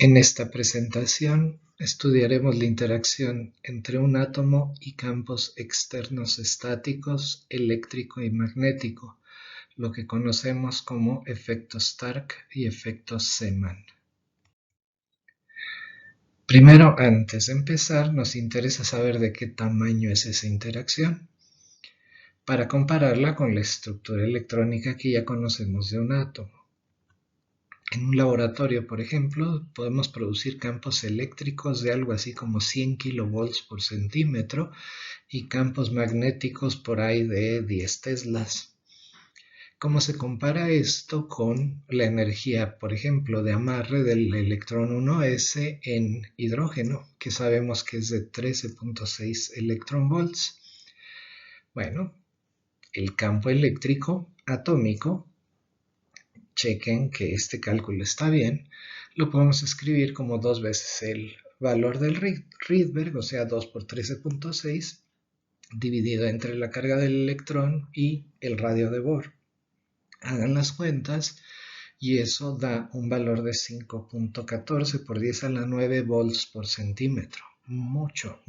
En esta presentación estudiaremos la interacción entre un átomo y campos externos estáticos, eléctrico y magnético, lo que conocemos como efecto Stark y efecto Zeeman. Primero, antes de empezar, nos interesa saber de qué tamaño es esa interacción, para compararla con la estructura electrónica que ya conocemos de un átomo. En un laboratorio, por ejemplo, podemos producir campos eléctricos de algo así como 100 kilovolts por centímetro y campos magnéticos por ahí de 10 teslas. ¿Cómo se compara esto con la energía, por ejemplo, de amarre del electrón 1s en hidrógeno, que sabemos que es de 13.6 electronvolts? Bueno, el campo eléctrico atómico, chequen que este cálculo está bien, lo podemos escribir como 2 veces el valor del Rydberg, o sea 2 por 13.6, dividido entre la carga del electrón y el radio de Bohr. Hagan las cuentas y eso da un valor de 5.14 por 10 a la 9 volts por centímetro. Mucho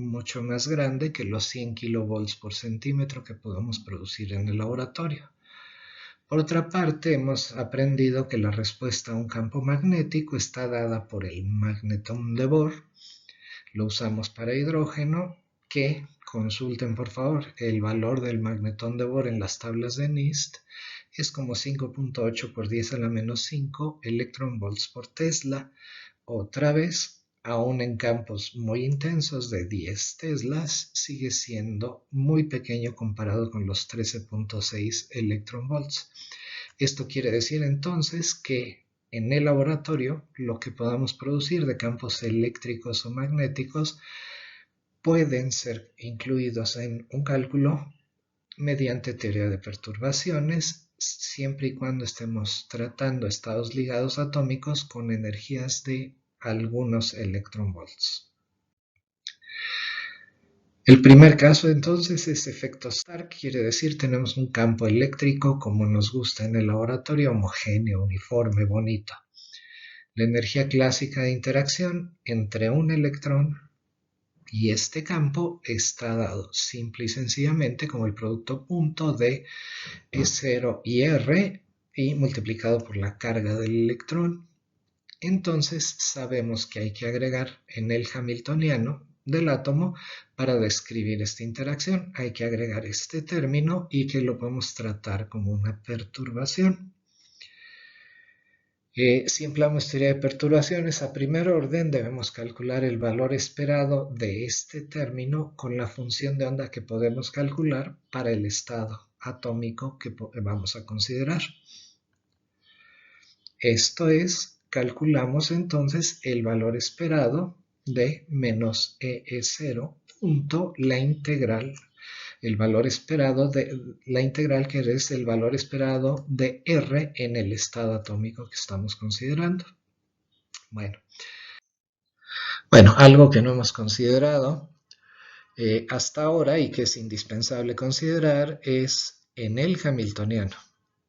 más grande que los 100 kilovolts por centímetro que podemos producir en el laboratorio. Por otra parte, hemos aprendido que la respuesta a un campo magnético está dada por el magnetón de Bohr. Lo usamos para hidrógeno, que consulten por favor el valor del magnetón de Bohr en las tablas de NIST. Es como 5.8 por 10 a la menos 5 electronvolts por Tesla. Otra vez, aún en campos muy intensos de 10 teslas, sigue siendo muy pequeño comparado con los 13.6 electronvolts. Esto quiere decir entonces que en el laboratorio lo que podamos producir de campos eléctricos o magnéticos pueden ser incluidos en un cálculo mediante teoría de perturbaciones, siempre y cuando estemos tratando estados ligados atómicos con energías de algunos electronvolts. El primer caso entonces es efecto Stark, quiere decir tenemos un campo eléctrico como nos gusta en el laboratorio, homogéneo, uniforme, bonito. La energía clásica de interacción entre un electrón y este campo está dado simple y sencillamente como el producto punto de E0 y R y multiplicado por la carga del electrón. Entonces sabemos que hay que agregar en el hamiltoniano del átomo para describir esta interacción. Hay que agregar este término y que lo podemos tratar como una perturbación. Si empleamos teoría de perturbaciones a primer orden, debemos calcular el valor esperado de este término con la función de onda que podemos calcular para el estado atómico que vamos a considerar. Esto es, calculamos entonces el valor esperado de menos EE0 punto la integral, el valor esperado de la integral que es el valor esperado de R en el estado atómico que estamos considerando. Bueno, algo que no hemos considerado hasta ahora y que es indispensable considerar es en el hamiltoniano,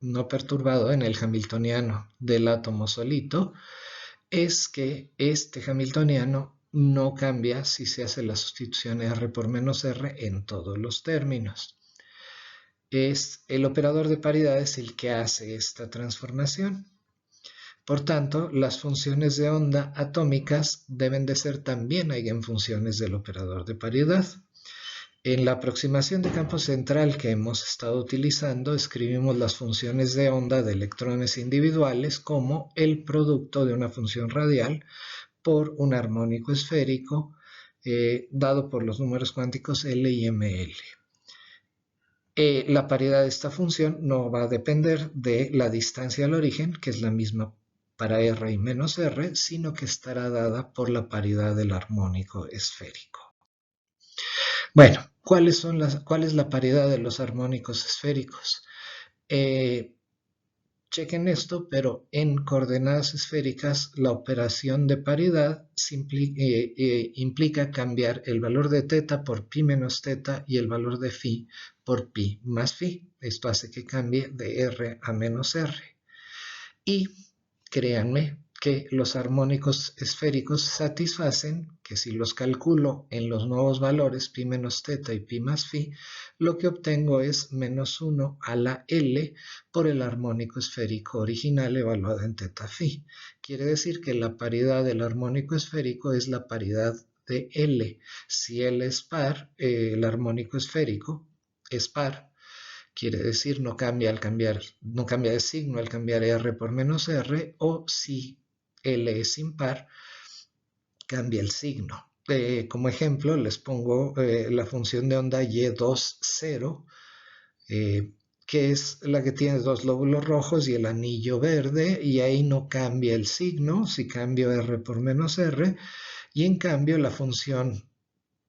no perturbado en el hamiltoniano del átomo solito, es que este hamiltoniano no cambia si se hace la sustitución R por menos R en todos los términos. Es el operador de paridad es el que hace esta transformación. Por tanto, las funciones de onda atómicas deben de ser también eigenfunciones del operador de paridad. En la aproximación de campo central que hemos estado utilizando, escribimos las funciones de onda de electrones individuales como el producto de una función radial por un armónico esférico dado por los números cuánticos L y ML. La paridad de esta función no va a depender de la distancia al origen, que es la misma para R y menos R, sino que estará dada por la paridad del armónico esférico. Bueno, ¿cuál es la paridad de los armónicos esféricos? Chequen esto, pero en coordenadas esféricas la operación de paridad implica cambiar el valor de teta por pi menos teta y el valor de phi por pi más phi. Esto hace que cambie de R a menos R. Y créanme que los armónicos esféricos satisfacen, que si los calculo en los nuevos valores pi menos teta y pi más phi, lo que obtengo es menos 1 a la L por el armónico esférico original evaluado en teta phi. Quiere decir que la paridad del armónico esférico es la paridad de L. Si L es par, el armónico esférico es par. Quiere decir no cambia no cambia de signo al cambiar R por menos R, o si L es impar, cambia el signo. Como ejemplo, les pongo la función de onda Y2, 0, que es la que tiene dos lóbulos rojos y el anillo verde, y ahí no cambia el signo si cambio R por menos R, y en cambio la función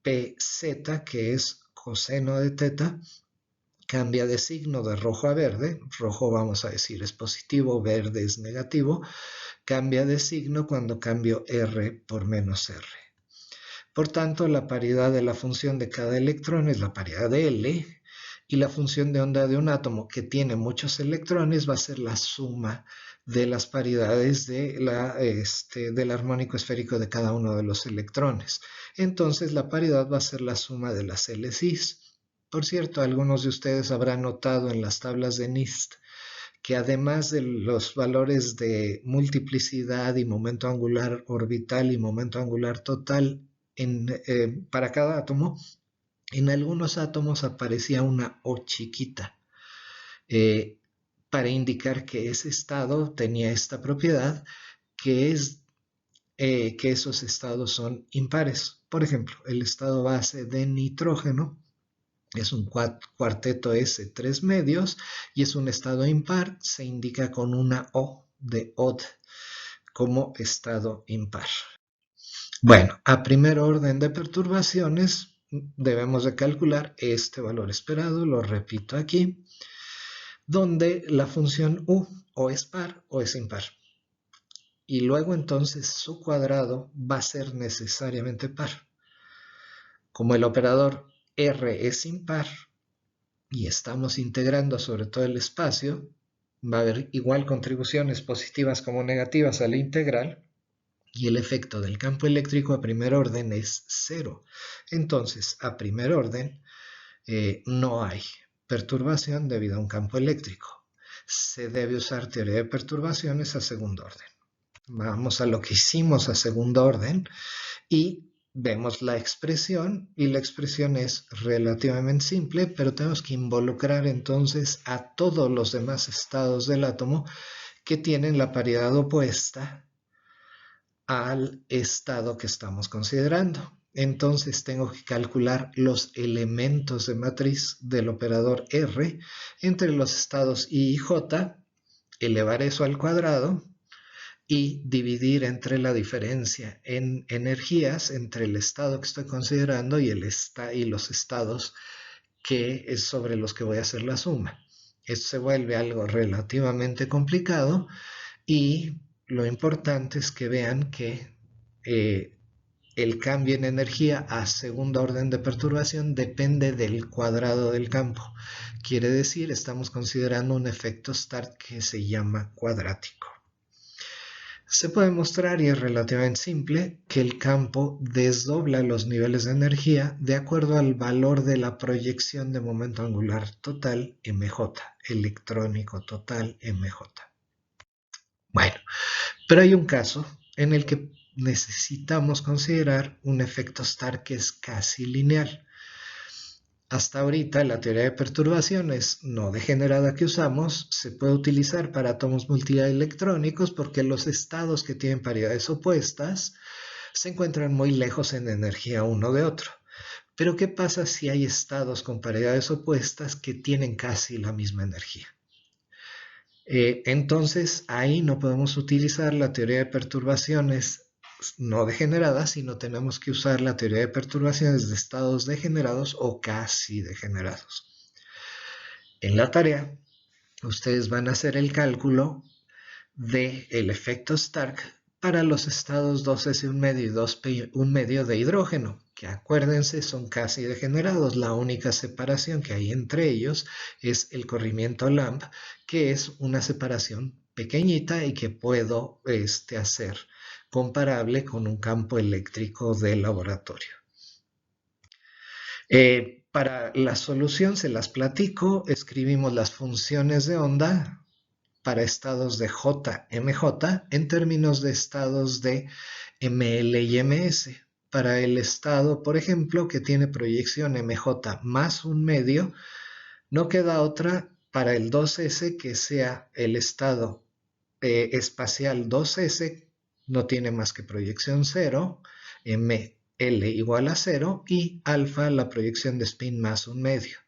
PZ, que es coseno de teta, cambia de signo de rojo a verde. Rojo vamos a decir es positivo, verde es negativo. Cambia de signo cuando cambio R por menos R. Por tanto, la paridad de la función de cada electrón es la paridad de L, y la función de onda de un átomo que tiene muchos electrones va a ser la suma de las paridades del armónico esférico de cada uno de los electrones. Entonces, la paridad va a ser la suma de las LCs. Por cierto, algunos de ustedes habrán notado en las tablas de NIST que además de los valores de multiplicidad y momento angular orbital y momento angular total para cada átomo, en algunos átomos aparecía una O chiquita para indicar que ese estado tenía esta propiedad, que es que esos estados son impares. Por ejemplo, el estado base de nitrógeno es un cuarteto S 3 medios y es un estado impar, se indica con una O de odd como estado impar. Bueno, a primer orden de perturbaciones debemos de calcular este valor esperado, lo repito aquí, donde la función U o es par o es impar. Y luego entonces su cuadrado va a ser necesariamente par. Como el operador R es impar, y estamos integrando sobre todo el espacio, va a haber igual contribuciones positivas como negativas a la integral, y el efecto del campo eléctrico a primer orden es 0. Entonces, a primer orden no hay perturbación debido a un campo eléctrico. Se debe usar teoría de perturbaciones a segundo orden. Vamos a lo que hicimos a segundo orden y vemos la expresión, y la expresión es relativamente simple, pero tenemos que involucrar entonces a todos los demás estados del átomo que tienen la paridad opuesta al estado que estamos considerando. Entonces tengo que calcular los elementos de matriz del operador R entre los estados I y J, elevar eso al cuadrado y dividir entre la diferencia en energías entre el estado que estoy considerando y los estados sobre los que voy a hacer la suma. Esto se vuelve algo relativamente complicado, y lo importante es que vean que el cambio en energía a segundo orden de perturbación depende del cuadrado del campo. Quiere decir, estamos considerando un efecto Stark que se llama cuadrático. Se puede mostrar, y es relativamente simple, que el campo desdobla los niveles de energía de acuerdo al valor de la proyección de momento angular total MJ, electrónico total MJ. Bueno, pero hay un caso en el que necesitamos considerar un efecto Stark que es casi lineal. Hasta ahorita la teoría de perturbaciones no degenerada que usamos se puede utilizar para átomos multielectrónicos porque los estados que tienen paridades opuestas se encuentran muy lejos en energía uno de otro. Pero ¿qué pasa si hay estados con paridades opuestas que tienen casi la misma energía? Entonces ahí no podemos utilizar la teoría de perturbaciones no degeneradas, sino tenemos que usar la teoría de perturbaciones de estados degenerados o casi degenerados. En la tarea, ustedes van a hacer el cálculo del efecto Stark para los estados 2s1 medio y 2p1 medio de hidrógeno, que acuérdense son casi degenerados. La única separación que hay entre ellos es el corrimiento Lamb, que es una separación pequeñita y que puedo hacer comparable con un campo eléctrico de laboratorio. Para la solución se las platico, escribimos las funciones de onda para estados de JMJ en términos de estados de ML y MS. Para el estado, por ejemplo, que tiene proyección MJ más un medio, no queda otra para el 2S que sea el estado espacial 2S, no tiene más que proyección 0, ML igual a 0 y alfa la proyección de spin más un medio.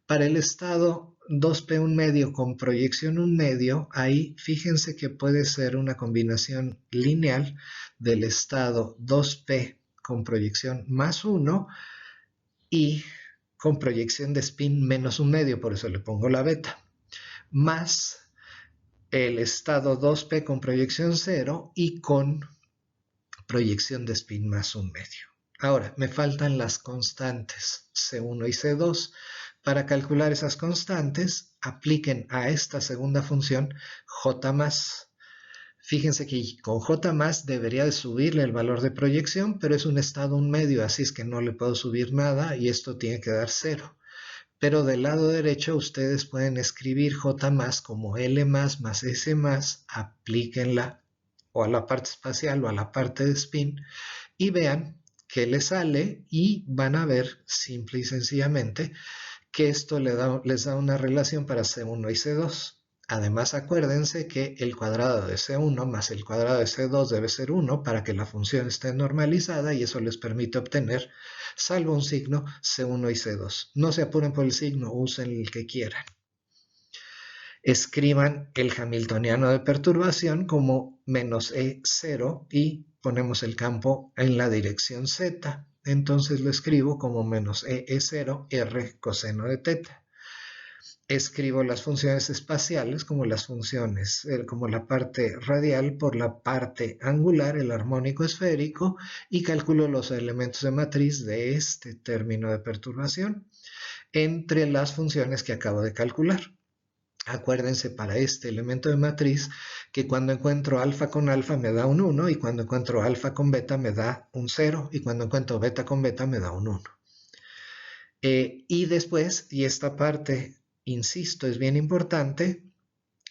Para el estado 2p un medio con proyección un medio, ahí fíjense que puede ser una combinación lineal del estado 2p con proyección más 1 y con proyección de spin menos un medio, por eso le pongo la beta, más el estado 2p con proyección 0 y con proyección de spin más un medio. Ahora, me faltan las constantes C1 y C2. Para calcular esas constantes, apliquen a esta segunda función J más. Fíjense que con J más debería de subirle el valor de proyección, pero es un estado un medio, así es que no le puedo subir nada y esto tiene que dar 0. Pero del lado derecho ustedes pueden escribir J más como L más S más, aplíquenla o a la parte espacial o a la parte de spin y vean qué les sale y van a ver simple y sencillamente que esto les da una relación para C1 y C2. Además, acuérdense que el cuadrado de C1 más el cuadrado de C2 debe ser 1 para que la función esté normalizada y eso les permite obtener, salvo un signo, C1 y C2. No se apuren por el signo, usen el que quieran. Escriban el hamiltoniano de perturbación como menos E0 y ponemos el campo en la dirección Z. Entonces lo escribo como menos E0 R coseno de teta. Escribo las funciones espaciales como las funciones, como la parte radial por la parte angular, el armónico esférico, y calculo los elementos de matriz de este término de perturbación entre las funciones que acabo de calcular. Acuérdense para este elemento de matriz que cuando encuentro alfa con alfa me da un 1 y cuando encuentro alfa con beta me da un 0 y cuando encuentro beta con beta me da un 1. Y después, y esta parte, insisto, es bien importante,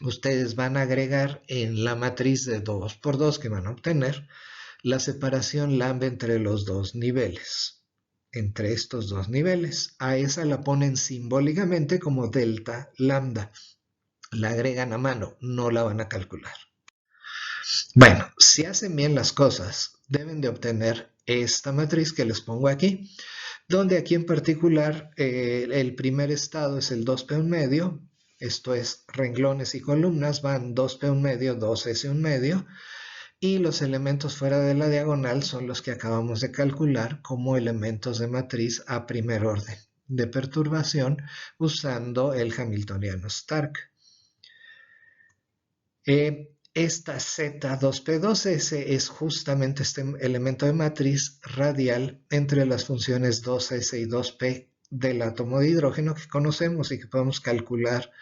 ustedes van a agregar en la matriz de 2 por 2 que van a obtener la separación lambda entre los dos niveles, entre estos dos niveles. A esa la ponen simbólicamente como delta lambda. La agregan a mano, no la van a calcular. Bueno, si hacen bien las cosas, deben de obtener esta matriz que les pongo aquí, donde aquí en particular el primer estado es el 2p un medio, esto es renglones y columnas, van 2p un medio, 2s un medio, y los elementos fuera de la diagonal son los que acabamos de calcular como elementos de matriz a primer orden de perturbación usando el hamiltoniano Stark. Esta Z2P2S es justamente este elemento de matriz radial entre las funciones 2S y 2P del átomo de hidrógeno que conocemos y que podemos calcular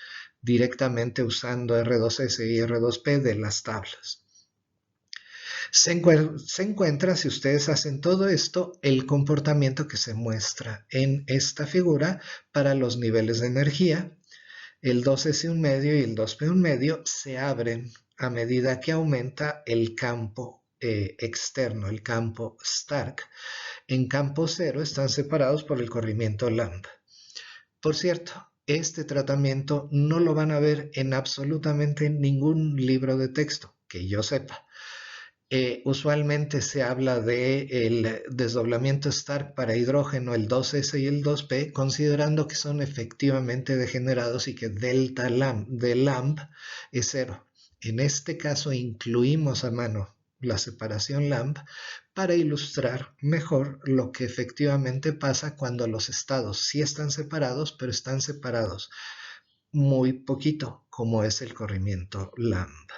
directamente usando R2S y R2P de las tablas. Se encuentra, si ustedes hacen todo esto, el comportamiento que se muestra en esta figura para los niveles de energía. El 2S un medio y el 2P un medio se abren a medida que aumenta el campo externo, el campo Stark. En campo cero están separados por el corrimiento lambda. Por cierto, este tratamiento no lo van a ver en absolutamente ningún libro de texto, que yo sepa. Usualmente se habla del desdoblamiento Stark para hidrógeno, el 2S y el 2P, considerando que son efectivamente degenerados y que delta de lambda es 0. En este caso incluimos a mano la separación lambda para ilustrar mejor lo que efectivamente pasa cuando los estados sí están separados, pero están separados muy poquito, como es el corrimiento lambda.